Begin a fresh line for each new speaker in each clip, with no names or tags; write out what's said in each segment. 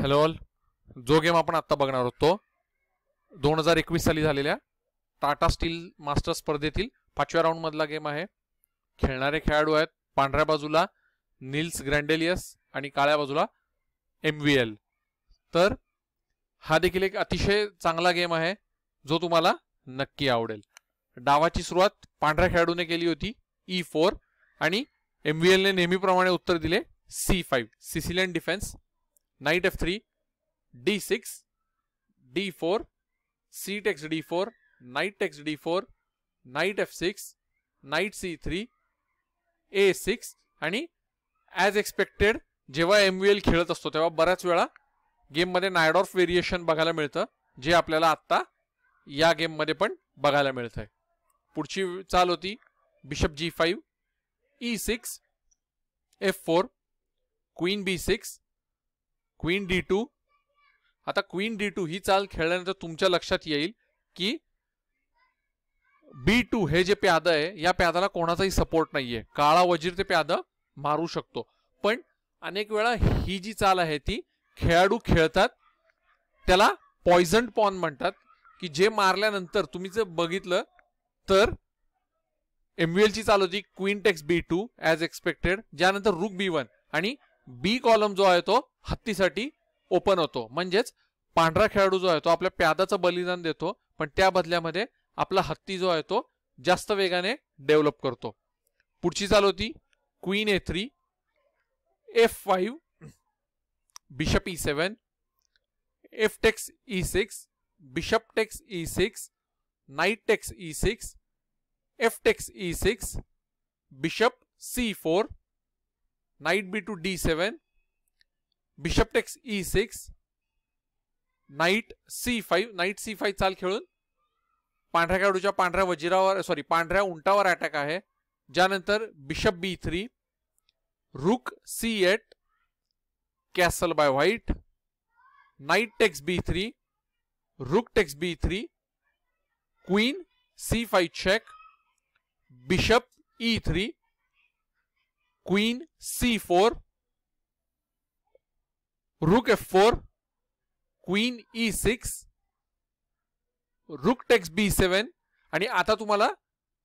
Hello all. जो game आपण आत्ता बघणार होतो 2021 साली झालेल्या टाटा स्टील मास्टर स्पर्धेतील 5व्या राऊंड मधला गेम आहे. खेळणारे खेळाडू आहेत पांढऱ्या बाजूला निल्स ग्रँडेलियस आणि काळ्या बाजूला MVL. तर हा देखील एक अतिशय चांगला गेम आहे जो तुम्हाला नक्की आवडेल. डावाची सुरुवात पांढऱ्या खेळाडूने केली होती E4 आणि MVL ने नेहमीप्रमाणे उत्तर दिले C5 Sicilian defence. Knight F3 D6 D4 C takes D4 knight takes D4 Knight F6 Knight C3 A6 आणि ॲज एक्सपेक्टेड जेव्हा MVL खेळत असतो तेव्हा बऱ्याच वेळा गेम मध्ये नायडॉर्फ व्हेरिएशन बघायला मिळतं जे आपल्याला आता या गेम मध्ये पण बघायला मिळतंय. पुढची चाल होती bishop G5 E6 F4 queen B6 queen D2. आता क्वीन D2 ही चाल खेळल्यानंतर तुमच्या लक्षात येईल की B2 हे जे प्याद आहे या प्यादाला कोणाचाही सपोर्ट नाहीये. काळा वजीर ते प्याद मारू शकतो पण अनेक वेळा ही जी चाल आहे ती खेळाडू खेळतात त्याला पॉइझन पॉन म्हणतात की जे मारल्यानंतर तुम्ही जर बघितलं तर MVL ची चाल होती queen text B2 as expected, ज्यानंतर रुक B1 आणि बी कॉलम जो आहे तो हत्तीसाठी ओपन होतो. म्हणजेच पांढरा खेळाडू जो आहे तो आपल्या प्यादाचं बलिदान देतो पण त्या बदल्यामध्ये आपला हत्ती जो आहे तो जास्त वेगाने डेव्हलप करतो. पुढची चाल होती queen A3 F5 bishop E7 F takes E6 bishop takes E6 knight takes E6 F takes E6 bishop C4 knight B2 D7 bishop takes E6 knight C5 knight C5 चाल खेळून पांढऱ्या खेळाडूच्या पांढऱ्या वजिरावर पांढऱ्या उंटावर अटॅक आहे. ज्यानंतर bishop B3 rook C8 castle by white knight takes B3 rook takes B3 queen C5 check bishop E3 queen C4 rook F4 queen E6 rook takes B7. आणि आता तुम्हाला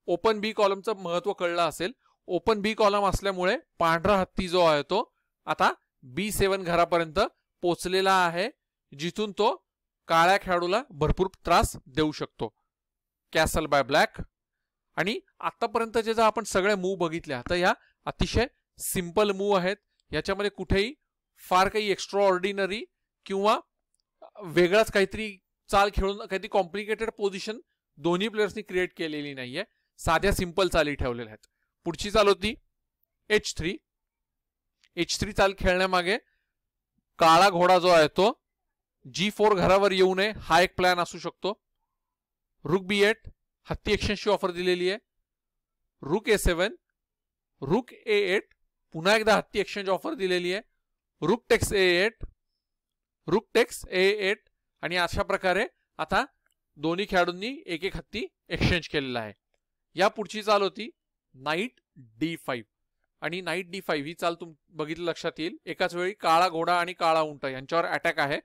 ओपन बी कॉलमचं महत्व कळलं असेल. ओपन बी कॉलम असल्यामुळे पांढरा हत्ती जो आहे तो आता B7 घरापर्यंत पोचलेला आहे जिथून तो काळ्या खेळाडूला भरपूर त्रास देऊ शकतो. Castle bye black. आणि आतापर्यंत जे आपण सगळे मूव बघितल्या तर या अतिशय सिंपल मूव आहेत. याच्यामध्ये कुठेही फार काही एक्स्ट्रा ऑर्डिनरी किंवा वेगळाच काहीतरी चाल खेळून काहीतरी कॉम्प्लिकेटेड पोझिशन दोन्ही प्लेयर्सनी क्रिएट केलेली नाहीये. साध्या सिंपल चाली ठेवलेल्या आहेत. पुढची चाल होती H3 H3 चाल खेळण्यामागे काळा घोडा जो आहे तो G4 घरावर येऊ नये हा एक प्लॅन असू शकतो. रुक B8 हत्ती एक्सचेंजची ऑफर दिलेली आहे. रुक A7 रुक A8 पुन्हा एकदा हत्ती एक्सचेंज ऑफर दिलेली आहे. Rook takes A8 rook takes A8 आणि अशा प्रकारे आता दोन्ही खेळाडूंनी एक एक हत्ती एक्सचेंज केलेला आहे. या पुढची चाल होती नाइट D5 आणि नाइट D5 ही चाल बघितलं लक्षात येईल. एकाच वेळी काळा घोडा आणि काळा उंट यांच्यावर अटॅक आहे.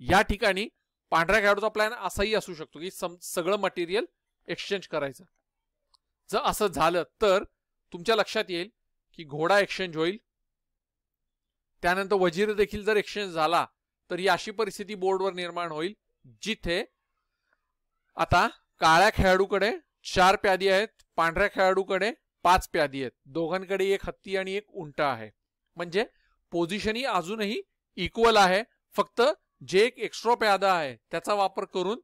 या ठिकाणी पांढऱ्या खेळाडूचा प्लॅन असाही असू शकतो की सगळं मटेरियल एक्सचेंज करायचं. जर असं झालं तर तुमच्या लक्षात येईल की घोडा एक्सचेंज होईल. त्यानंतर वजीर देखील जर एक्सचेंज झाला तर ही अशी परिस्थिती बोर्डवर निर्माण होईल जिथे आता काळ्या खेळाडूकडे 4 प्यादी आहेत, पांढऱ्या खेळाडूकडे 5 प्यादी आहेत. दोघांकडे एक हत्ती आणि एक उंट आहे. म्हणजे पोझिशन ही अजूनही इक्वल आहे. फक्त जे एक एक्स्ट्रा प्यादा आहे त्याचा वापर करून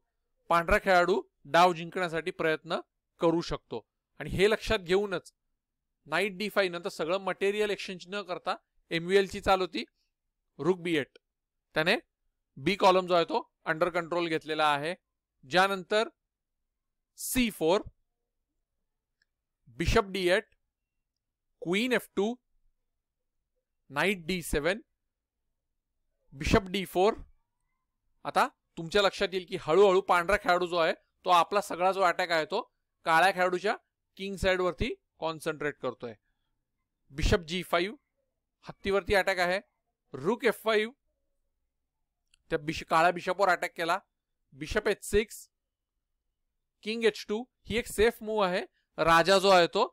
पांढरा खेळाडू डाव जिंकण्यासाठी प्रयत्न करू शकतो. आणि हे लक्षात घेऊनच नाइट D5 नंतर सगळं मटेरियल एक्सचेंज न करता MVL ची चाल होती रुक B8. त्याने बी कॉलम जो आहे तो अंडर कंट्रोल घेतलेला आहे. ज्यानंतर C4 bishop D8 queen F2 Knight D7 bishop D4. आता तुमच्या लक्षात येईल की हळूहळू पांढरा खेळाडू जो आहे तो आपला सगळा जो अटॅक आहे तो काळ्या खेळाडूच्या किंग साइड वरती कॉन्सन्ट्रेट करतोय. बिशप G5 हत्तीवरती अटॅक आहे. रुक F5 त्या काळ्या बिशपवर अटॅक केला. बिशप H6, किंग H2 ही एक सेफ मूव्ह आहे. राजा जो आहे तो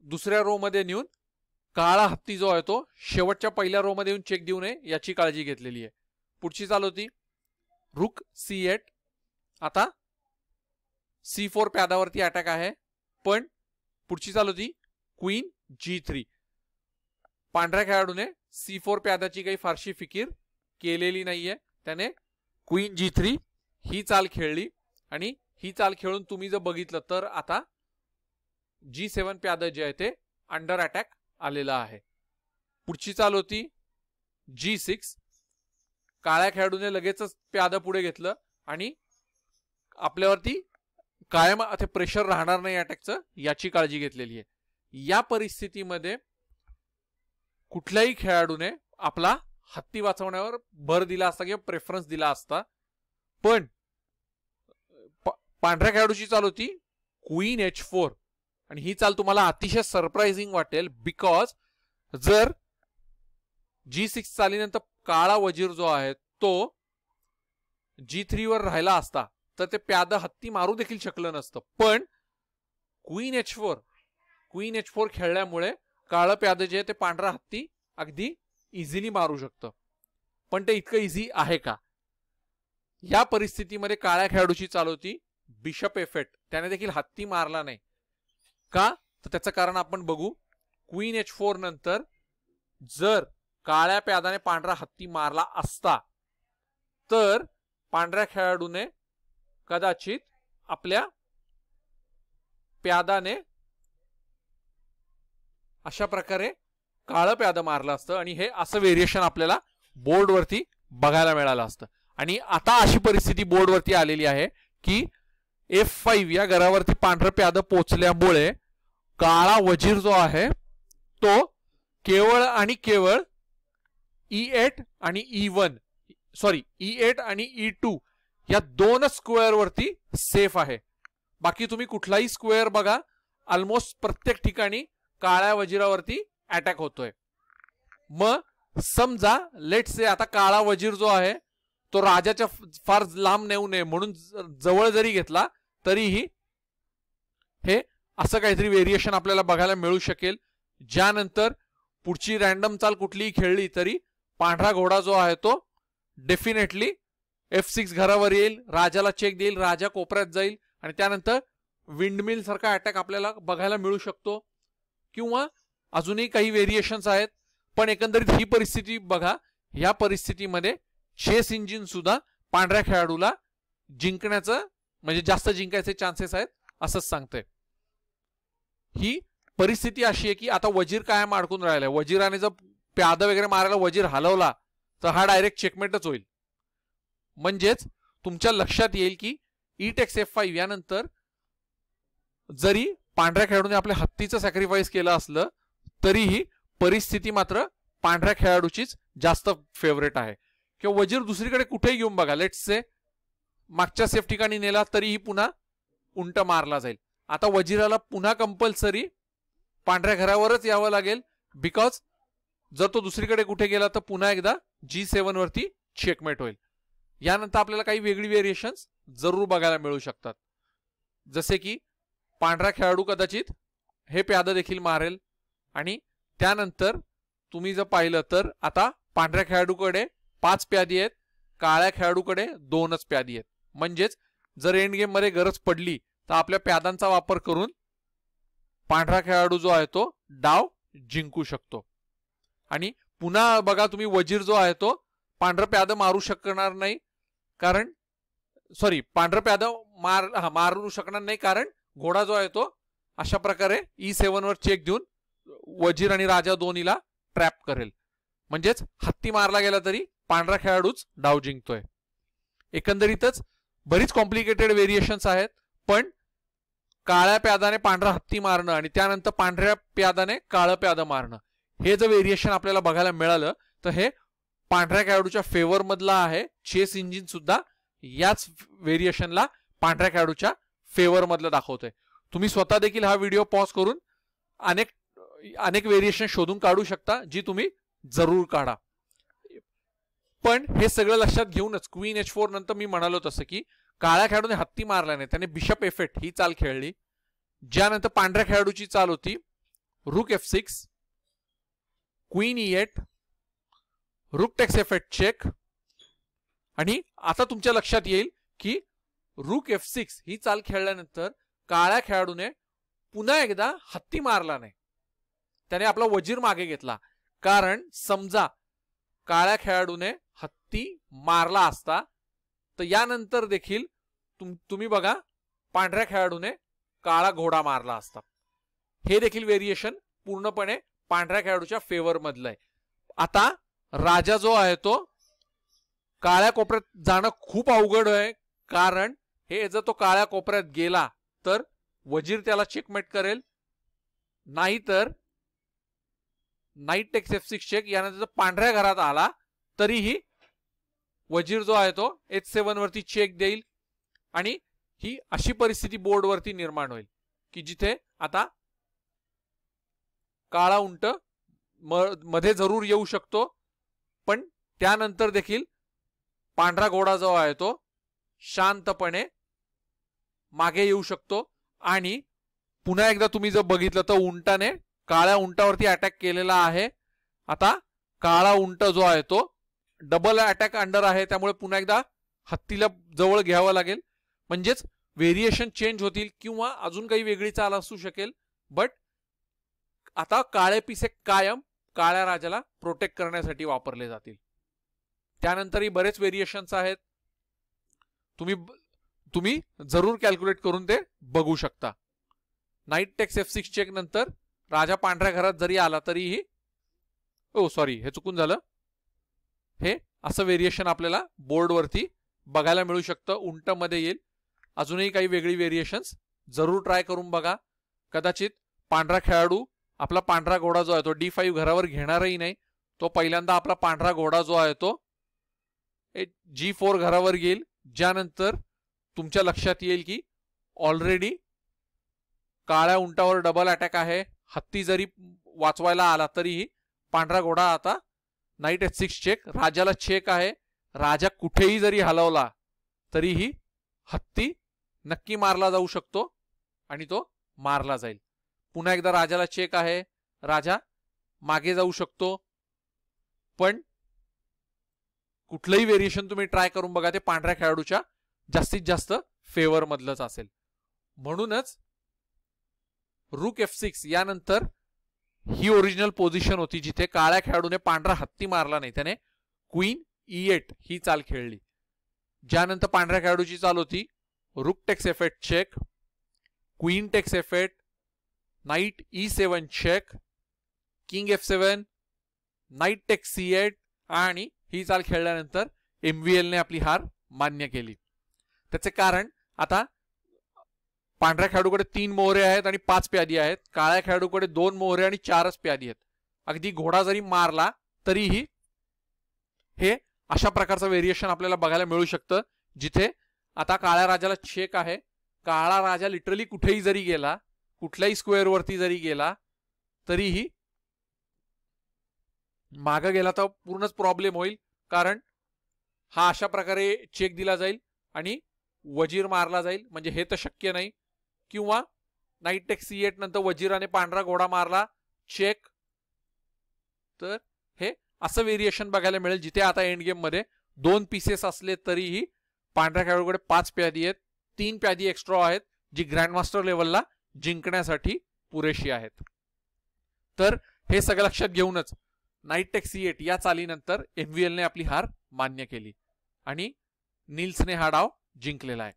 दुसऱ्या रो मध्ये नेऊन काळा हत्ती जो आहे तो शेवटच्या पहिल्या रो मध्ये येऊन चेक देऊ नये याची काळजी घेतलेली आहे. पुढची चाल होती रुक C8. आता C4 प्यादावरती अटॅक आहे, पण पुढची चाल होती क्वीन G3. पांढऱ्या खेळाडूने C4 प्यादाची काही फारशी फिकीर केलेली नाहीये. त्याने क्वीन G3 ही चाल खेळली आणि ही चाल खेळून तुम्ही जर बघितलं तर आता G7 प्यादा जे आहे ते अंडर अटॅक आलेला आहे. पुढची चाल होती G6. काळ्या खेळाडूने लगेचच प्यादा पुढे घेतलं आणि आपल्यावरती कायम आता प्रेशर राहणार नाही अटॅकचं याची काळजी घेतलेली आहे. या परिस्थितीमध्ये कुठल्याही खेळाडूने आपला हत्ती वाचवण्यावर भर दिला असता किंवा प्रेफरन्स दिला असता, पण पांढऱ्या खेळाडूची चाल होती क्वीन H4 आणि ही चाल तुम्हाला अतिशय सरप्राइझिंग वाटेल, बिकॉज जर G6 चालीनंतर काळा वजीर जो आहे तो G3 वर राहिला असता तर ते प्यादा हत्ती मारू देखील शकलं नसतं. पण क्वीन H4 खेळल्यामुळे काळं प्यादा जे आहे ते पांढरा हत्ती अगदी इझिली मारू शकतं. पण ते इतकं इझी आहे का? या परिस्थितीमध्ये काळ्या खेळाडूची चाल होती बिशप F8. त्याने देखील हत्ती मारला नाही का? तर त्याचं कारण आपण बघू. क्वीन H4 नंतर जर काळ्या प्यादाने पांढरा हत्ती मारला असता तर पांढऱ्या खेळाडूने कदाचित आपल्या प्यादाने अशा प्रकारे काळं प्यादा मारलं असतं आणि हे असं व्हेरिएशन आपल्याला बोर्डवरती बघायला मिळालं असतं. आणि आता अशी परिस्थिती बोर्डवरती आलेली आहे की F5 या घरावरती पांढरं प्यादा पोचल्यामुळे काळा वजीर जो आहे तो केवळ आणि केवळ E8 आणि E8 आणि E2 या दोन स्क्वेअर वरती सेफ आहे. बाकी तुम्ही कुठलाही स्क्वेअर बघा, ऑलमोस्ट प्रत्येक ठिकाणी काळ्या वजीरावरती अटॅक होतोय. मग समजा लेट्स से आता काळा वजीर जो आहे तो राजाच्या फार लांब नेऊ नये म्हणून जवळ जरी घेतला तरीही हे असं काहीतरी व्हेरिएशन आपल्याला बघायला मिळू शकेल. ज्यानंतर पुढची रॅन्डम चाल कुठलीही खेळली तरी पांढरा घोडा जो आहे तो डेफिनेटली F6 घरावर येईल, राजाला चेक देईल, राजा कोपऱ्यात जाईल आणि त्यानंतर विंडमिल सारखा अटॅक आपल्याला बघायला मिळू शकतो. किंवा अजूनही काही व्हेरिएशन्स आहेत. पण एकंदरीत ही परिस्थिती बघा. या परिस्थितीमध्ये चेस इंजिन सुद्धा पांढऱ्या खेळाडूला जिंकण्याचं म्हणजे जास्त जिंकायचे चान्सेस आहेत असंच सांगतंय. ही परिस्थिती अशी आहे की आता वजीर कायम अडकून राहिलाय. वजीराने जर प्यादा वगैरे मारायला वजीर हलवला तर हा डायरेक्ट चेकमेटच होईल. म्हणजेच तुमच्या लक्षात येईल की E takes F5 यानंतर जरी पांढऱ्या खेळाडूने आपल्या हत्तीचं सॅक्रिफाईस केलं असलं तरीही परिस्थिती मात्र पांढऱ्या खेळाडूचीच जास्त फेवरेट आहे. किंवा वजीर दुसरीकडे कुठेही घेऊन बघा, लेट्स से मागच्या सेफ ठिकाणी नेला तरीही पुन्हा उंट मारला जाईल. आता वजीराला पुन्हा कंपल्सरी पांढऱ्या घरावरच यावं लागेल, बिकॉज जर तो दुसरीकडे कुठे गेला तर पुन्हा एकदा G7 वरती चेकमेट होईल. यानंतर आपल्याला काही वेगळी व्हेरिएशन्स जरूर बघायला मिळू शकतात. जसे की पांढरा खेळाडू कदाचित हे प्यादा देखील मारेल आणि त्यानंतर तुम्ही जर पाहिलं तर आता पांढऱ्या खेळाडूकडे 5 प्यादी आहेत, काळ्या खेळाडूकडे 2च प्यादी आहेत. म्हणजेच जर एंड गेम मध्ये गरज पडली तर आपल्या प्यादांचा वापर करून पांढरा खेळाडू जो आहे तो डाव जिंकू शकतो. आणि पुन्हा बघा तुम्ही वजीर जो आहे तो पांढरा प्यादा मारू शकणार नाही, कारण पांढरा प्यादा मारू शकणार नाही कारण घोडा जो आहे तो अशा प्रकारे E7 वर चेक देऊन वजीर आणि राजा दोन्हीला ट्रॅप करेल. म्हणजेच हत्ती मारला गेला तरी पांढरा खेळाडूच डाव जिंकतोय. एकंदरीतच बरीच कॉम्प्लिकेटेड व्हेरिएशन्स आहेत. पण काळ्या प्यादाने पांढरा हत्ती मारणं आणि त्यानंतर पांढऱ्या प्यादाने काळं प्यादा मारणं हे जर व्हेरिएशन आपल्याला बघायला मिळालं तर हे पांढऱ्या खेळाडूच्या फेवर मधला आहे. चेस इंजिन सुद्धा याच व्हेरिएशनला पांढऱ्या खेळाडूच्या फेवर मधलं दाखवतोय. तुम्ही स्वतः देखील हा व्हिडिओ पॉज करून अनेक व्हेरिएशन शोधून काढू शकता, जी तुम्ही जरूर काढा. पण हे सगळं लक्षात घेऊनच क्वीन H4 नंतर मी म्हणालो तसं की काळ्या खेळाडूने हत्ती मारला नाही, त्याने बिशप F8 ही चाल खेळली. ज्यानंतर पांढऱ्या खेळाडूची चाल होती रूक F6, क्वीन E8, रूक टेक्स F8 चेक. आणि आता तुमच्या लक्षात येईल की रूक F6 ही चाल खेळल्यानंतर काळ्या खेळाडूने पुन्हा एकदा हत्ती मारला नाही, त्याने आपला वजीर मागे घेतला. कारण समजा काळ्या खेळाडूने हत्ती मारला असता तर यानंतर देखील तुम्ही बघा पांढऱ्या खेळाडूने काळा घोडा मारला असता. हे देखील व्हेरिएशन पूर्णपणे पांढऱ्या खेळाडूच्या फेवर मधलं आहे. आता राजा जो आहे तो काळ्या कोपऱ्यात जाणं खूप अवघड आहे, कारण हे जर तो काळ्या कोपऱ्यात गेला तर वजीर त्याला चेकमेट करेल, नाहीतर नाईट टेक्स F6 चेक. यानंतर पांढऱ्या घरात आला तरीही वजीर जो आहे तो H7 वरती चेक देईल आणि ही अशी परिस्थिती बोर्डवरती निर्माण होईल की जिथे आता काळा उंट मध्ये जरूर येऊ शकतो, पण त्यानंतर देखील पांढरा घोडा जो आहे तो शांतपणे मागे येऊ शकतो. आणि पुन्हा एकदा तुम्ही जर बघितलं तर उंटाने काळ्या उंटावरती अटॅक केलेला आहे. आता काळा उंट जो आहे तो डबल अटॅक अंडर आहे, त्यामुळे पुन्हा एकदा हत्तीला जवळ घ्यावं लागेल. म्हणजेच व्हेरिएशन चेंज होतील किंवा अजून काही वेगळी चाल असू शकेल, बट आता काळे पिसे कायम काळ्या राजाला प्रोटेक्ट करण्यासाठी वापरले जातील. त्यानंतरही बरेच व्हेरिएशन्स आहेत, तुम्ही जरूर कॅल्क्युलेट करून ते बघू शकता. नाईट टेक्स F6 चेक नंतर राजा पांढऱ्या घरात जरी आला तरीही, सॉरी हे चुकून झालं, हे असं व्हेरिएशन आपल्याला बोर्डवरती बघायला मिळू शकतं. उंट मध्ये येईल. अजूनही काही वेगळी व्हेरिएशन्स जरूर ट्राय करून बघा. कदाचित पांढरा खेळाडू आपला पांढरा घोडा जो आहे तो D5 घरावर घेणारही नाही, तो पहिल्यांदा आपला पांढरा घोडा जो आहे तो G4 घरावर येईल. ज्यानंतर तुमच्या लक्षात येईल की ऑलरेडी काळ्या उंटावर डबल अटॅक आहे, हत्ती जरी वाचवायला आला तरीही पांढरा घोडा आता नाईट H6 चेक, राजाला चेक आहे. राजा कुठेही जरी हलवला तरीही हत्ती नक्की मारला जाऊ शकतो आणि तो मारला जाईल. पुन्हा एकदा राजाला चेक आहे, राजा मागे जाऊ शकतो, पण कुठलंही व्हेरिएशन तुम्ही ट्राय करून बघा, ते पांढऱ्या खेळाडूच्या जास्तीत जास्त फेवर मधलंच असेल. म्हणूनच रूक F6 यानंतर ही ओरिजिनल पोझिशन होती जिथे काळ्या खेळाडूने पांढरा हत्ती मारला नाही, त्याने क्वीन E8 ही चाल खेळली. ज्यानंतर पांढऱ्या खेळाडूची चाल होती rook takes F8 check, queen takes F8, knight E7 check, king F7, knight takes C8 आणि ही चाल खेळल्यानंतर MVL ने आपली हार मान्य केली. त्याचे कारण आता पांढऱ्या खेळाडूकडे 3 मोहरे आहेत आणि 5 प्यादी आहेत, काळ्या खेळाडूकडे 2 मोहरे आणि 4च प्यादी आहेत. अगदी घोडा जरी मारला तरीही हे अशा प्रकारचं व्हेरिएशन आपल्याला बघायला मिळू शकतं, जिथे आता काळ्या राजाला चेक आहे. काळा राजा लिटरली कुठेही जरी गेला, कुठल्याही स्क्वेअर वरती जरी गेला तरीही मागे गेला तर पूर्णच प्रॉब्लेम होईल, कारण हा अशा प्रकारे चेक दिला जाईल आणि वजीर मारला जाईल, म्हणजे हे तर शक्य नाही. किंवा नाईट टेक्स C8 नंतर वजीराने पांढरा घोडा मारला चेक, तर हे असं व्हेरिएशन बघायला मिळेल जिथे आता एंड गेम मध्ये 2 पीसेस असले तरीही पांढऱ्या खेळाडूकडे 5 प्यादी आहेत, 3 प्यादी एक्स्ट्रा आहेत जी ग्रँडमास्टर लेवलला जिंकण्यासाठी पुरेशी आहेत. तर हे सगळं लक्षात घेऊनच नाईट टेक्स C8 या चालीनंतर MVL ने आपली हार मान्य केली आणि नील्सने हा डाव जिंकलेला आहे.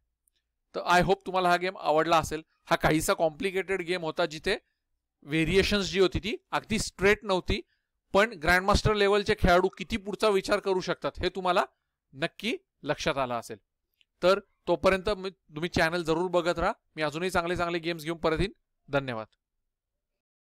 तर आय होप तुम्हाला हा गेम आवडला असेल. हा काहीसा कॉम्प्लिकेटेड गेम होता जिथे व्हेरिएशन्स जी होती ती अगदी स्ट्रेट नव्हती, पण ग्रँडमास्टर लेवलचे खेळाडू किती पुढचा विचार करू शकतात हे तुम्हाला नक्की लक्षात आलं असेल. तर तोपर्यंत तुम्ही चॅनल जरूर बघत राहा. मी अजूनही चांगले चांगले गेम्स घेऊन परत येईन. धन्यवाद.